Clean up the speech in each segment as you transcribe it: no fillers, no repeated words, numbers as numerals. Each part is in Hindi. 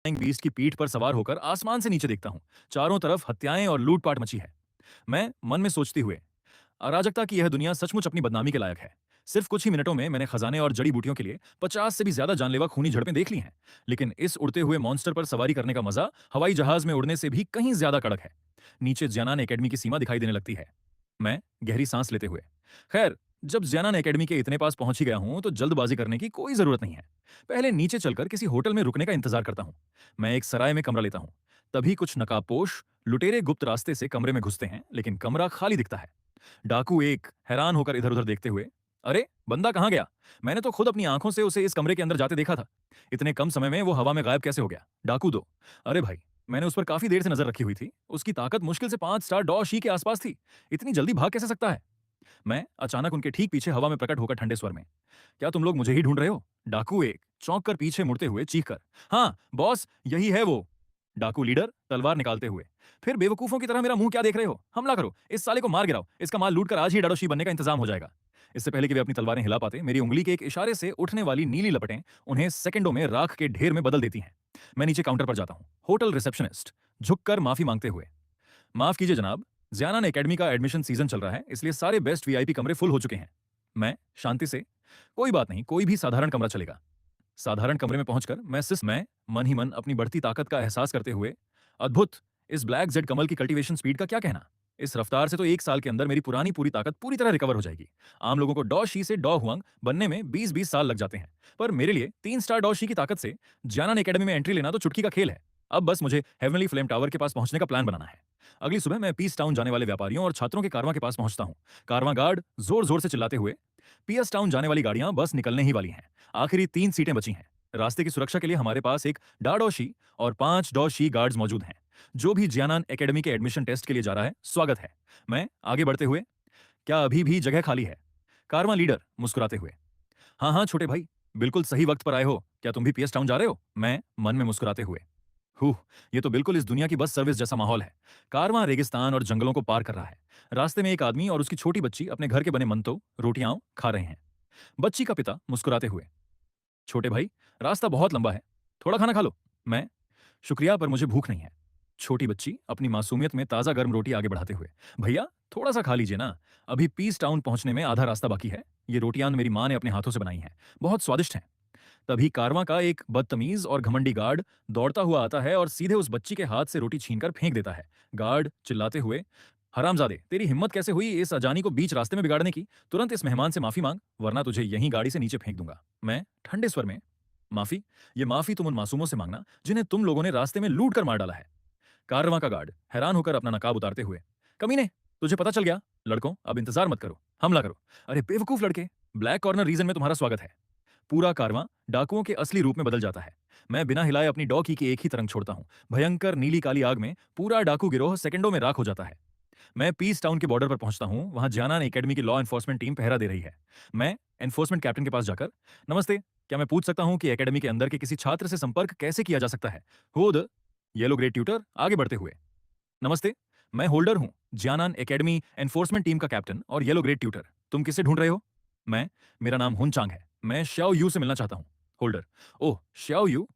बीस्ट की पीठ पर सवार होकर आसमान से नीचे देखता हूँ। चारों तरफ हत्याएं और लूटपाट मची है। मैं मन में सोचते हुए, अराजकता की यह दुनिया सचमुच अपनी बदनामी के लायक है। सिर्फ कुछ ही मिनटों में मैंने खजाने और जड़ी बूटियों के लिए 50 से भी ज्यादा जानलेवा खूनी झड़पें देख ली हैं। लेकिन इस उड़ते हुए मॉन्स्टर पर सवारी करने का मजा हवाई जहाज में उड़ने से भी कहीं ज्यादा कड़क है। नीचे ज्यानान एकेडमी की सीमा दिखाई देने लगती है। मैं गहरी सांस लेते हुए, खैर, जब ज्यानान एकेडमी के इतने पास पहुंच ही गया हूं तो जल्दबाजी करने की कोई जरूरत नहीं है। पहले नीचे चलकर किसी होटल में रुकने का इंतजार करता हूं। मैं एक सराय में कमरा लेता हूं। तभी कुछ नकाबपोश लुटेरे गुप्त रास्ते से कमरे में घुसते हैं, लेकिन कमरा खाली दिखता है। डाकू एक हैरान होकर इधर उधर देखते हुए, अरे बंदा कहाँ गया? मैंने तो खुद अपनी आंखों से उसे इस कमरे के अंदर जाते देखा था। इतने कम समय में वो हवा में गायब कैसे हो गया? डाकू दो, अरे भाई, मैंने उस पर काफी देर से नजर रखी हुई थी। उसकी ताकत मुश्किल से 5 स्टार डॉ शी के आसपास थी। इतनी जल्दी भाग कैसे सकता है? मैं अचानक उनके ठीक पीछे हवा में प्रकट होकर ठंडे स्वर में, क्या तुम लोग मुझे ही ढूंढ रहे हो? डाकू एक चौंक कर पीछे मुड़ते हुए चीख कर, हाँ बॉस, यही है वो। डाकू लीडर तलवार निकालते हुए, फिर बेवकूफों की तरह मेरा मुंह क्या देख रहे हो? हमला करो, इस साले को मार गिराओ, इसका माल लूट कर आज ही डडोशी बनने का इंतजाम हो जाएगा। इससे पहले कि वे अपनी तलवारें हिला पाते, मेरी उंगली के एक इशारे से उठने वाली नीली लपटें उन्हें सेकंडों में राख के ढेर में बदल देती हैं। मैं नीचे काउंटर पर जाता हूं। होटल रिसेप्शनिस्ट झुककर माफी मांगते हुए, माफ कीजिए जनाब, ज़ियानान एकेडमी का एडमिशन सीजन चल रहा है, इसलिए सारे बेस्ट वीआईपी कमरे फुल हो चुके हैं। मैं शांति से, कोई बात नहीं, कोई भी साधारण कमरा चलेगा। साधारण कमरे में पहुंचकर मैं मन ही मन अपनी बढ़ती ताकत का एहसास करते हुए, अद्भुत, इस ब्लैक जेड कमल की कल्टीवेशन स्पीड का क्या कहना? इस रफ्तार से तो 1 साल के अंदर मेरी पुरानी पूरी ताकत पूरी तरह रिकवर हो जाएगी। आम लोगों को डॉ शी से डॉ हुआंग बनने में 20-20 साल लग जाते हैं, पर मेरे लिए 3 स्टार डॉ शी की ताकत से जियानान एकेडमी में एंट्री लेना तो चुटकी का खेल है। अब बस मुझे हेवनली फ्लेम टावर के पास पहुंचने का प्लान बनाना है। अगली सुबह मैं पीस टाउन जाने वाले व्यापारियों और छात्रों के कारवां के पास पहुंचता हूं। कारवां गार्ड जोर जोर से चिल्लाते हुए, पीएस टाउन जाने वाली गाड़ियां बस निकलने ही वाली हैं। आखिरी 3 सीटें बची हैं। रास्ते की सुरक्षा के लिए हमारे पास एक डाडोशी और 5 डॉशी गार्ड्स मौजूद हैं। जो भी जियानान एकेडमी के एडमिशन टेस्ट के लिए जा रहा है, स्वागत है। मैं आगे बढ़ते हुए, क्या अभी भी जगह खाली है? कारवां लीडर मुस्कुराते हुए, हाँ हाँ छोटे भाई, बिल्कुल सही वक्त पर आए हो। क्या तुम भी पीएस टाउन जा रहे हो? मैं मन में मुस्कुराते हुए, हूह, ये तो बिल्कुल इस दुनिया की बस सर्विस जैसा माहौल है। कारवां रेगिस्तान और जंगलों को पार कर रहा है। रास्ते में एक आदमी और उसकी छोटी बच्ची अपने घर के बने मंतो रोटियां खा रहे हैं। बच्ची का पिता मुस्कुराते हुए, छोटे भाई, रास्ता बहुत लंबा है, थोड़ा खाना खा लो। मैं, शुक्रिया, पर मुझे भूख नहीं है। छोटी बच्ची अपनी मासूमियत में ताजा गर्म रोटी आगे बढ़ाते हुए, भैया थोड़ा सा खा लीजिए ना, अभी पीस टाउन पहुंचने में आधा रास्ता बाकी है। ये रोटियां मेरी माँ ने अपने हाथों से बनाई हैं, बहुत स्वादिष्ट हैं। तभी कारवां का एक बदतमीज और घमंडी गार्ड दौड़ता हुआ आता है और सीधे उस बच्ची के हाथ से रोटी छीनकर फेंक देता है। गार्ड चिल्लाते हुए, हरामजादे, तेरी हिम्मत कैसे हुई इस अजानी को बीच रास्ते में बिगाड़ने की? तुरंत इस मेहमान से माफी मांग, वरना तुझे यहीं गाड़ी से नीचे फेंक दूंगा। मैं ठंडे स्वर में, माफी? ये माफी तुम उन मासूमों से मांगना जिन्हें तुम लोगों ने रास्ते में लूट कर मार डाला है। कारवां का गार्ड हैरान होकर अपना नकाब उतारते हुए, कमीने, तुझे पता चल गया? लड़कों, अब इंतजार मत करो, हमला करो। अरे बेवकूफ लड़के, ब्लैक कॉर्नर रीजन में तुम्हारा स्वागत है। पूरा कारवां डाकुओं के असली रूप में बदल जाता है। मैं बिना हिलाए अपनी डॉ की एक ही तरंग छोड़ता हूं। भयंकर नीली काली आग में पूरा डाकू गिरोह सेकंडों में राख हो जाता है। मैं पीस टाउन के बॉर्डर पर पहुंचता हूं। वहां जियानान एकेडमी की लॉ एनफोर्समेंट टीम पहरा दे रही है। मैं एनफोर्समेंट कैप्टन के पास जाकर, नमस्ते, क्या मैं पूछ सकता हूं कि एकेडमी के अंदर के किसी छात्र से संपर्क कैसे किया जा सकता है? हो द येलो ग्रेड ट्यूटर आगे बढ़ते हुए, नमस्ते, मैं होल्डर हूं, जियानान एकेडमी एनफोर्समेंट टीम का कैप्टन और येलो ग्रेड ट्यूटर। तुम किसे ढूंढ रहे हो? मैं, मेरा नाम हुनचांग है, मैं श्याओ यू से मिलना चाहता हूं। होल्डर, ओह श्याओ यू,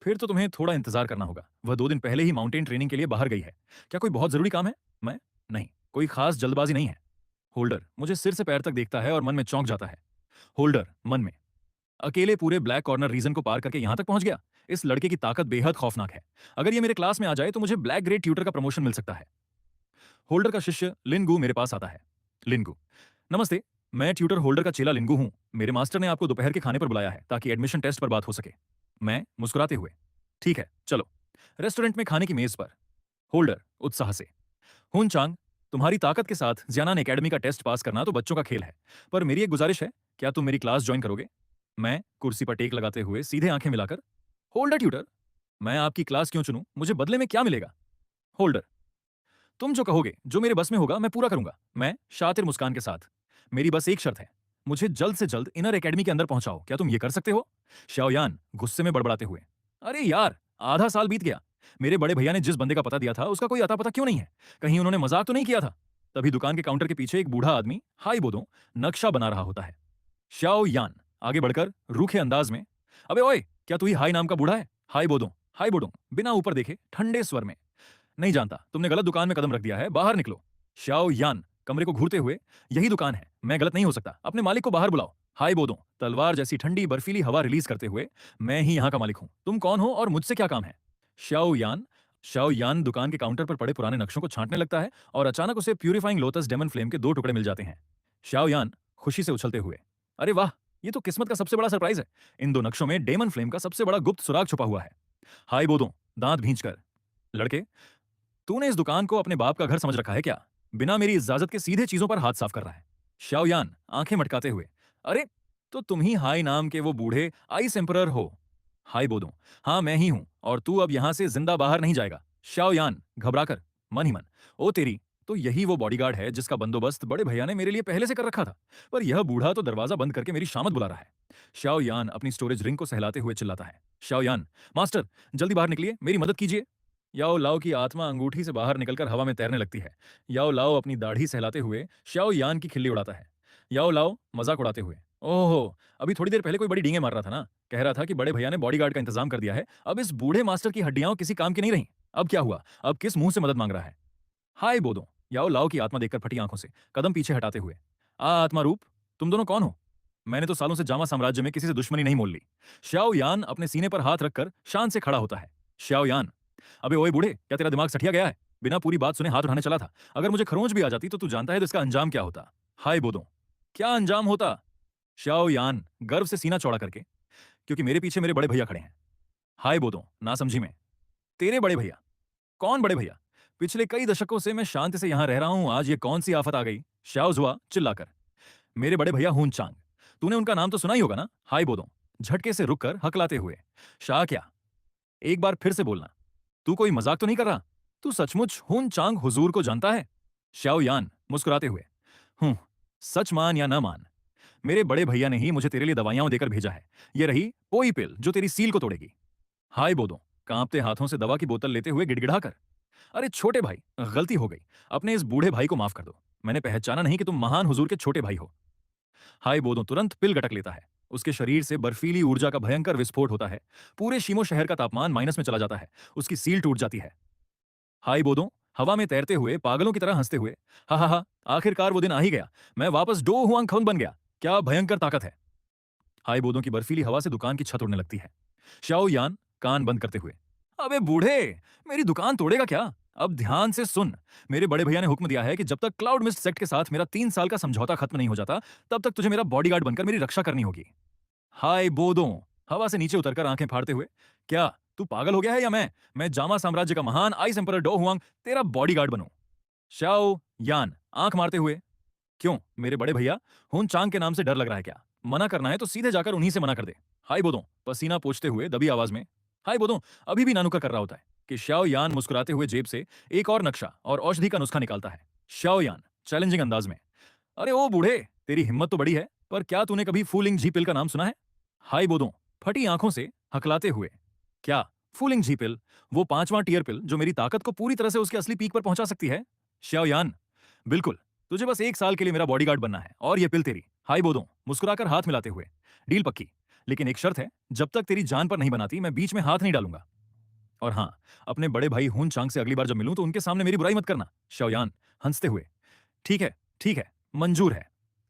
फिर तो तुम्हें थोड़ा इंतजार करना होगा। वह 2 दिन पहले ही माउंटेन ट्रेनिंग के लिए बाहर गई है। क्या कोई बहुत जरूरी काम है? मैं, नहीं, कोई खास जल्दबाजी नहीं है। होल्डर मुझे सिर से पैर तक देखता है और मन में चौंक जाता है। होल्डर मन में, अकेले पूरे ब्लैक कॉर्नर रीजन को पार करके यहां तक पहुंच गया। इस लड़के की ताकत बेहद खौफनाक है। अगर ये मेरे क्लास में आ जाए तो मुझे ब्लैक ग्रेड ट्यूटर का प्रमोशन मिल सकता है। होल्डर का शिष्य लिनगू मेरे पास आता है। लिनगू, नमस्ते, मैं ट्यूटर होल्डर का चेला लिनगू हूं। मेरे मास्टर ने आपको दोपहर के खाने पर बुलाया है ताकि एडमिशन टेस्ट पर बात हो सके। मैं मुस्कुराते हुए, ठीक है, चलो रेस्टोरेंट में खाने की मेज पर। होल्डर उत्साह से, हुन चांग, तुम्हारी ताकत के साथ जियानान एकेडमी का टेस्ट पास करना तो बच्चों का खेल है, पर मेरी एक गुजारिश है, क्या तुम मेरी क्लास ज्वाइन करोगे? मैं कुर्सी पर टेक लगाते हुए सीधे आंखें मिलाकर, होल्डर ट्यूटर, मैं आपकी क्लास क्यों चुनूं? मुझे बदले में क्या मिलेगा? होल्डर, तुम जो कहोगे, जो मेरे बस में होगा मैं पूरा करूंगा। मैं शातिर मुस्कान के साथ, मेरी बस एक शर्त है, मुझे जल्द से जल्द इनर एकेडमी के अंदर पहुंचाओ। क्या तुम ये कर सकते हो? शाओयान गुस्से में बड़बड़ाते हुए, अरे यार, आधा साल बीत गया, मेरे बड़े भैया ने जिस बंदे का पता दिया था उसका कोई अता पता क्यों नहीं है? कहीं उन्होंने मजाक तो नहीं किया था? तभी दुकान के काउंटर के पीछे एक बूढ़ा आदमी हाई बोदो नक्शा बना रहा होता है। शाओ यान आगे बढ़कर रूखे अंदाज में, अबे ओए, क्या तू ही हाई नाम का बूढ़ा है? हाई बोदो, हाय बोडोंग बिना ऊपर देखे ठंडे स्वर में। नहीं जानता, तुमने गलत दुकान में कदम रख दिया है, बाहर निकलो। शाओ यान कमरे को घूरते हुए, यही दुकान है, मैं गलत नहीं हो सकता, अपने मालिक को बाहर बुलाओ। हाय बोदो तलवार जैसी ठंडी बर्फीली हवा रिलीज करते हुए, मैं ही यहाँ का मालिक हूँ, तुम कौन हो और मुझसे क्या काम है? शाओ यान शाओ यान दुकान के काउंटर पर पड़े पुराने नक्शों को छांटने लगता है और अचानक उसे प्यूरिफाइंग लोटस डेमन फ्लेम के 2 टुकड़े मिल जाते हैं। शाओ यान खुशी से उछलते हुए, अरे वाह, ये तो किस्मत का सबसे बड़ा सरप्राइज है। इन 2 नक्शों में डेमन फ्लेम का सबसे बड़ा गुप्त सुराग छुपा हुआ है। हाय बोदो दांत भींचकर, लड़के, तूने इस दुकान को अपने बाप का घर समझ रखा है क्या? बिना मेरी इजाजत के सीधे चीजों पर हाथ साफ कर रहा है। शाओयान आंखें मटकाते हुए, अरे, तो तुम ही हाई नाम के वो बूढ़े आइस एम्परर हो? हाय बोदो, हाँ मैं ही हूं, और तू अब यहां से जिंदा बाहर नहीं जाएगा। शाओयान घबराकर, मन ही मन, ओ तेरी, तो यही वो बॉडीगार्ड है जिसका बंदोबस्त बड़े भैया ने मेरे लिए पहले से कर रखा था। पर यह बूढ़ा तो दरवाजा बंद करके मेरी शामत बुला रहा है। शाओयान अपनी स्टोरेज रिंग को सहलाते हुए चिल्लाता है, शाओयान, मास्टर, जल्दी बाहर निकलिए, मेरी मदद कीजिए। याओ लाओ की आत्मा अंगूठी से बाहर निकलकर हवा में तैरने लगती है। याओ लाओ अपनी दाढ़ी सहलाते हुए शाओ यान की खिल्ली उड़ाता है। याओ लाओ मजाक उड़ाते हुए, ओहो, अभी थोड़ी देर पहले कोई बड़ी डींगे मार रहा था ना, कह रहा था कि बड़े भैया ने बॉडीगार्ड का इंतजाम कर दिया है, अब इस बूढ़े मास्टर की हड्डियां किसी काम की नहीं रही। अब क्या हुआ, अब किस मुंह से मदद मांग रहा है? हाय बोदो याओ लाओ की आत्मा देखकर फटी आंखों से कदम पीछे हटाते हुए, आत्मा रूप, तुम दोनों कौन हो? मैंने तो सालों से जामा साम्राज्य में किसी से दुश्मनी नहीं मोल ली। शाओ यान अपने सीने पर हाथ रखकर शान से खड़ा होता है। शाओ यान, अबे ओए बूढ़े, क्या तेरा दिमाग सठिया गया है? बिना पूरी बात सुने हाथ उठाने चला था, अगर मुझे खरोंच भी आ जाती तो तू जानता है तो इसका अंजाम क्या होता? हाय बोदो, क्या अंजाम होता? शाओ यान गर्व से सीना चौड़ा करके, क्योंकि मेरे पीछे मेरे बड़े भैया खड़े हैं। हाय बोदो ना समझी में, तेरे बड़े भैया? कौन बड़े भैया? पिछले कई दशकों से मैं शांति से यहां रह रहा हूं, आज ये कौन सी आफत आ गई? शाओ जुआ चिल्लाकर, मेरे बड़े भैया हुन चांग, तूने उनका नाम तो सुना ही होगा ना? हाय बोदो झटके से रुककर हकलाते हुए, शाह क्या, एक बार फिर से बोलना, तू कोई मजाक तो नहीं कर रहा? तू सचमुच हुन चांग हुजूर को जानता है? शाओ यान मुस्कुराते हुए, हूं, सच मान या न मान, मेरे बड़े भैया ने ही मुझे तेरे लिए दवाइयां देकर भेजा है। ये रही पोई पिल जो तेरी सील को तोड़ेगी। हाय बोदो कांपते हाथों से दवा की बोतल लेते हुए गिड़गिड़ाकर, अरे छोटे भाई, गलती हो गई, अपने इस बूढ़े भाई को माफ कर दो, मैंने पहचाना नहीं कि तुम महान हुजूर के छोटे भाई हो। हाय बोदो तुरंत पिल गटक लेता है, उसके शरीर से बर्फीली ऊर्जा का भयंकर विस्फोट होता है, पूरे शीमो शहर का तापमान माइनस में चला जाता है, उसकी सील टूट जाती है। हाय बोदो हवा में तैरते हुए पागलों की तरह हंसते हुए, हा हा हा, आखिरकार वो दिन आ ही गया, मैं वापस डो हुआंग खंग बन गया, क्या भयंकर ताकत है। हाय बोदों की बर्फीली हवा से दुकान की छत उड़ने लगती है। शाओ यान कान बंद करते हुए, अबे बूढ़े, मेरी दुकान तोड़ेगा क्या? अब ध्यान से सुन, मेरे बड़े भैया ने हुक्म दिया है कि जब तक क्लाउड मिस्ट सेक्ट के साथ मेरा 3 साल का समझौता खत्म नहीं हो जाता, तब तक तुझे मेरा बॉडीगार्ड बनकर मेरी रक्षा करनी होगी। हाय बोदों हवा से नीचे उतरकर आंखें फाड़ते हुए, क्या तू पागल हो गया है या मैं जामा साम्राज्य का महान आइस एम्परर डो हुआंग तेरा बॉडीगार्ड बनूं? शाओ यान आंख मारते हुए, क्यों, मेरे बड़े भैया हुन चांग के नाम से डर लग रहा है क्या? मना करना है तो सीधे जाकर उन्हीं से मना कर दे। हाय बोदों पसीना पोंछते हुए दबी आवाज में, हाय बोदों अभी भी नानुका कर रहा होता है कि शाओ यान मुस्कुराते हुए जेब से एक और नक्शा और औषधि का नुस्खा निकालता है। शाओ यान चैलेंजिंग अंदाज में, अरे ओ बूढ़े, तेरी हिम्मत तो बड़ी है, पर क्या तूने कभी फूलिंग झी पिल का नाम सुना है? हाय बोदों फटी आंखों से हकलाते हुए, क्या फूलिंग झी पिल, वो 5वां टीयर पिल जो मेरी ताकत को पूरी तरह से उसके असली पीक पर पहुंचा सकती है? शाओ यान, बिल्कुल, तुझे बस 1 साल के लिए मेरा बॉडीगार्ड बनना है और ये पिल तेरी। हाय बोदों मुस्कुराकर हाथ मिलाते हुए, डील पक्की, लेकिन एक शर्त है, जब तक तेरी जान पर नहीं बनाती मैं बीच में हाथ नहीं डालूंगा। और हाँ, अपने बड़े भाई हुन चांग से अगली बार जब मिलूं तो उनके सामने मेरी बुराई मत करना। शाओयान हंसते हुए, ठीक है, मंजूर है।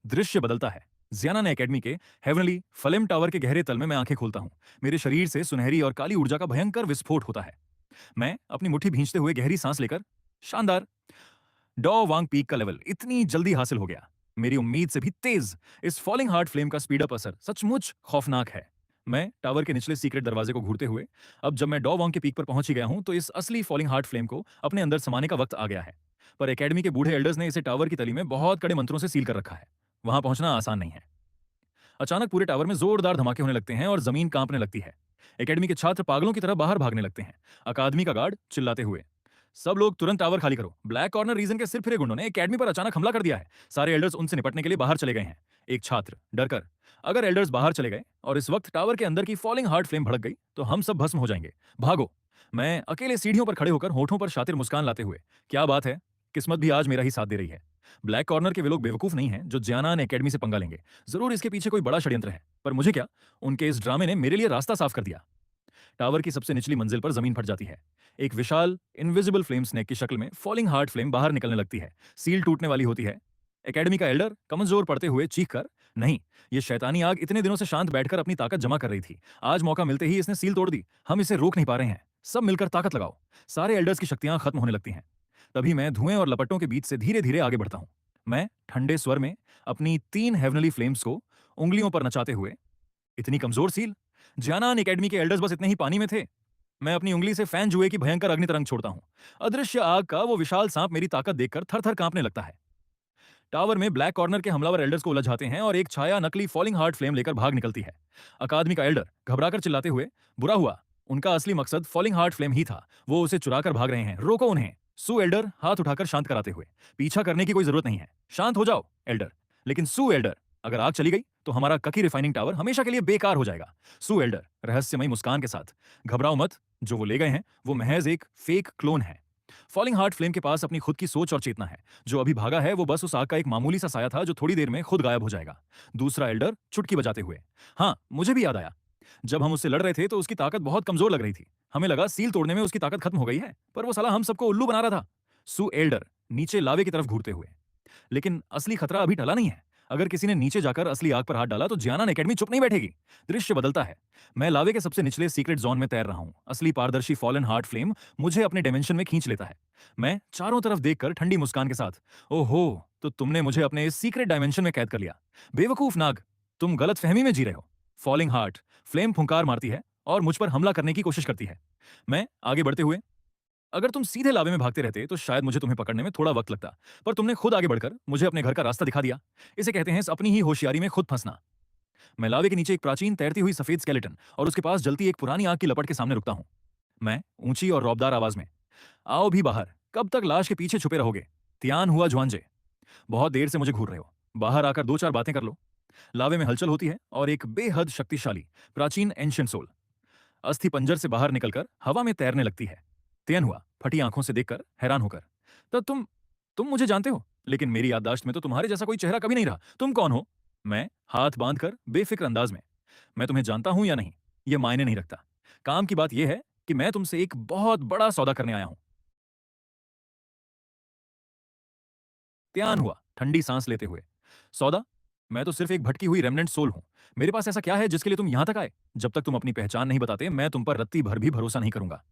दृश्य बदलता है, जियाना एकेडमी के हेवनली फलेम टावर के गहरे तल में मैं आंखें खोलता हूं, मेरे शरीर से सुनहरी और काली ऊर्जा का भयंकर विस्फोट होता है। मैं अपनी मुट्ठी भींचते हुए गहरी सांस लेकर, शानदार, डॉ वांग पीक का लेवल इतनी जल्दी हासिल हो गया, मेरी उम्मीद से भी तेज। इस फॉलिंग हार्ट फ्लेम का स्पीड अप असर सचमुच खौफनाक है। मैं टावर के निचले सीक्रेट दरवाजे को घूरते हुए, अब जब मैं डॉ वांग के पीक पर पहुंच ही गया हूं तो इस असली फॉलिंग हार्ट फ्लेम को अपने अंदर समाने का वक्त आ गया है। पर एकेडमी के बूढ़े एल्डर्स ने इसे टावर की तली में बहुत कड़े मंत्रों से सील कर रखा है, वहां पहुंचना आसान नहीं है। अचानक पूरे टावर में जोरदार धमाके होने लगते हैं और जमीन कांपने लगती है। एकेडमी के छात्र पागलों की तरह बाहर भागने लगते हैं, अकादमी का गार्ड चिल्लाते हुए, सब लोग तुरंत टावर खाली करो, ब्लैक कॉर्नर रीजन के सिर फिरे गुंडों ने एकेडमी पर अचानक हमला कर दिया है, सारे एल्डर्स उनसे निपटने के लिए बाहर चले गए हैं। एक छात्र डरकर, अगर एल्डर्स बाहर चले गए और इस वक्त टावर के अंदर की फॉलिंग हार्ट फ्लेम भड़क गई तो हम सब भस्म हो जाएंगे, भागो। मैं अकेले सीढ़ियों पर खड़े होकर होठों पर शातिर मुस्कान लाते हुए, क्या बात है, किस्मत भी आज मेरा ही साथ दे रही है। ब्लैक कॉर्नर के वे लोग बेवकूफ नहीं हैं जो जियानान एकेडमी से पंगा लेंगे, जरूर इसके पीछे कोई बड़ा षड्यंत्र है, पर मुझे क्या, उनके इस ड्रामे ने मेरे लिए रास्ता साफ कर दिया। टावर की सबसे निचली मंजिल पर जमीन फट जाती है। एक विशाल इनविजिबल फ्लेम स्नेक की शक्ल में फॉलिंग हार्ट फ्लेम बाहर निकलने लगती है। सील टूटने वाली होती है। एकेडमी का एल्डर कमजोर पड़ते हुए चीख कर, नहीं, ये शैतानी आग इतने दिनों से शांत बैठकर अपनी ताकत जमा कर रही थी। आज मौका मिलते ही इसने सील तोड़ दी। हम इसे रोक नहीं पा रहे हैं। सब मिलकर ताकत लगाओ। सारे एल्डर्स की शक्तियां खत्म होने लगती हैं। तभी मैं धुएं और लपटों के बीच से धीरे धीरे आगे बढ़ता हूं। मैं ठंडे स्वर में अपनी 3 हेवनली फ्लेम्स को उंगलियों पर नचाते हुए, इतनी कमजोर सील, जियानान एकेडमी के एल्डर्स बस इतने ही पानी में थे। मैं अपनी उंगली से फैन जुए की भयंकर अग्नि तरंग छोड़ता हूं। अदृश्य आग का वो विशाल सांप मेरी ताकत देखकर थर थर कांपने लगता है। टावर में ब्लैक कॉर्नर के हमलावर एल्डर्स को उलझाते हैं और एक छाया नकली फॉलिंग हार्ट फ्लेम लेकर भाग निकलती है। अकादमी का एल्डर घबराकर चिल्लाते हुए, बुरा हुआ, उनका असली मकसद फॉलिंग हार्ट फ्लेम ही था, वो उसे चुराकर भाग रहे हैं, रोको उन्हें। सू एल्डर हाथ उठाकर शांत कराते हुए, पीछा करने की कोई जरूरत नहीं है, शांत हो जाओ एल्डर। लेकिन सू एल्डर, अगर आग चली गई तो हमारा ककी रिफाइनिंग टावर हमेशा के लिए बेकार हो जाएगा। सू एल्डर रहस्यमयी मुस्कान के साथ, घबराओ मत, जो वो ले गए हैं वो महज एक फेक क्लोन है। फॉलिंग हार्ट फ्लेम के पास अपनी खुद की सोच और चेतना है। जो अभी भागा है वो बस उस आग का एक मामूली सा साया था जो थोड़ी देर में खुद गायब हो जाएगा। दूसरा एल्डर चुटकी बजाते हुए, हाँ, मुझे भी याद आया, जब हम उससे लड़ रहे थे तो उसकी ताकत बहुत कमजोर लग रही थी। हमें लगा सील तोड़ने में उसकी ताकत खत्म हो गई है, पर वो साला हम सबको उल्लू बना रहा था। सू एल्डर नीचे लावे की तरफ घूरते हुए, लेकिन असली खतरा अभी टला नहीं है। अगर किसी ने नीचे जाकर असली आग पर हाथ डाला तो जियानान एकेडमी चुप नहीं बैठेगी। दृश्य बदलता है। मैं लावे के सबसे निचले सीक्रेट जोन में तैर रहा हूं। असली पारदर्शी फॉलन हार्ट फ्लेम मुझे अपने डायमेंशन में खींच लेता है। मैं चारों तरफ देखकर ठंडी मुस्कान के साथ, ओहो, तो तुमने मुझे अपने इस सीक्रेट डायमेंशन में कैद कर लिया। बेवकूफ नाग, तुम गलत फहमी में जी रहे हो। फॉलिंग हार्ट फ्लेम फुंकार मारती है और मुझ पर हमला करने की कोशिश करती है। मैं आगे बढ़ते हुए, अगर तुम सीधे लावे में भागते रहते तो शायद मुझे तुम्हें पकड़ने में थोड़ा वक्त लगता, पर तुमने खुद आगे बढ़कर मुझे अपने घर का रास्ता दिखा दिया। इसे कहते हैं अपनी ही होशियारी में खुद फंसना। मैं लावे के नीचे एक प्राचीन तैरती हुई सफेद स्केलेटन और उसके पास जलती एक पुरानी आग की लपट के सामने रुकता हूं। मैं ऊंची और रौबदार आवाज में, आओ भी बाहर, कब तक लाश के पीछे छुपे रहोगे? त्यान हुआ ज्वांजे, बहुत देर से मुझे घूर रहे हो, बाहर आकर दो चार बातें कर लो। लावे में हलचल होती है और एक बेहद शक्तिशाली प्राचीन एंशियंट सोल अस्थि पंजर से बाहर निकलकर हवा में तैरने लगती है। त्यन हुआ फटी आंखों से देखकर हैरान होकर, तब तुम मुझे जानते हो, लेकिन मेरी याददाश्त में तो तुम्हारे जैसा कोई चेहरा कभी नहीं रहा। तुम कौन हो? मैं हाथ बांधकर बेफिक्र अंदाज में, मैं तुम्हें जानता हूं या नहीं यह मायने नहीं रखता। काम की बात यह है कि मैं तुमसे एक बहुत बड़ा सौदा करने आया हूं। त्यान हुआ ठंडी सांस लेते हुए, सौदा? मैं तो सिर्फ एक भटकी हुई रेमनेंट सोल हूं। मेरे पास ऐसा क्या है जिसके लिए तुम यहां तक आए? जब तक तुम अपनी पहचान नहीं बताते मैं तुम पर रत्ती भर भी भरोसा नहीं करूंगा।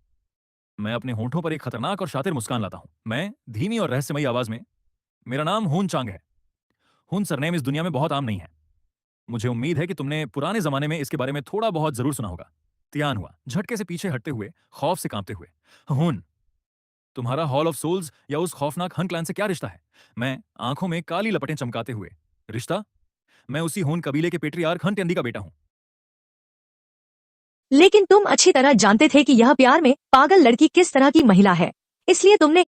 मैं अपने होंठों पर एक खतरनाक और शातिर मुस्कान लाता हूं। मैं धीमी और रहस्यमयी आवाज में, मेरा नाम हुन चांग है। हुन सरनेम इस दुनिया में बहुत आम नहीं है। मुझे उम्मीद है कि तुमने पुराने जमाने में इसके बारे में थोड़ा बहुत जरूर सुना होगा। त्यान हुआ झटके से पीछे हटते हुए, खौफ से कांपते हुए, हुन, तुम्हारा हॉल ऑफ सोल्स या उस खौफनाक हन क्लैन से क्या रिश्ता है? मैं आंखों में काली लपटें चमकाते हुए, रिश्ता? मैं उसी हुन कबीले के पेट्रियार्क हन टेंदी का बेटा हूं। लेकिन तुम अच्छी तरह जानते थे कि यह प्यार में पागल लड़की किस तरह की महिला है, इसलिए तुमने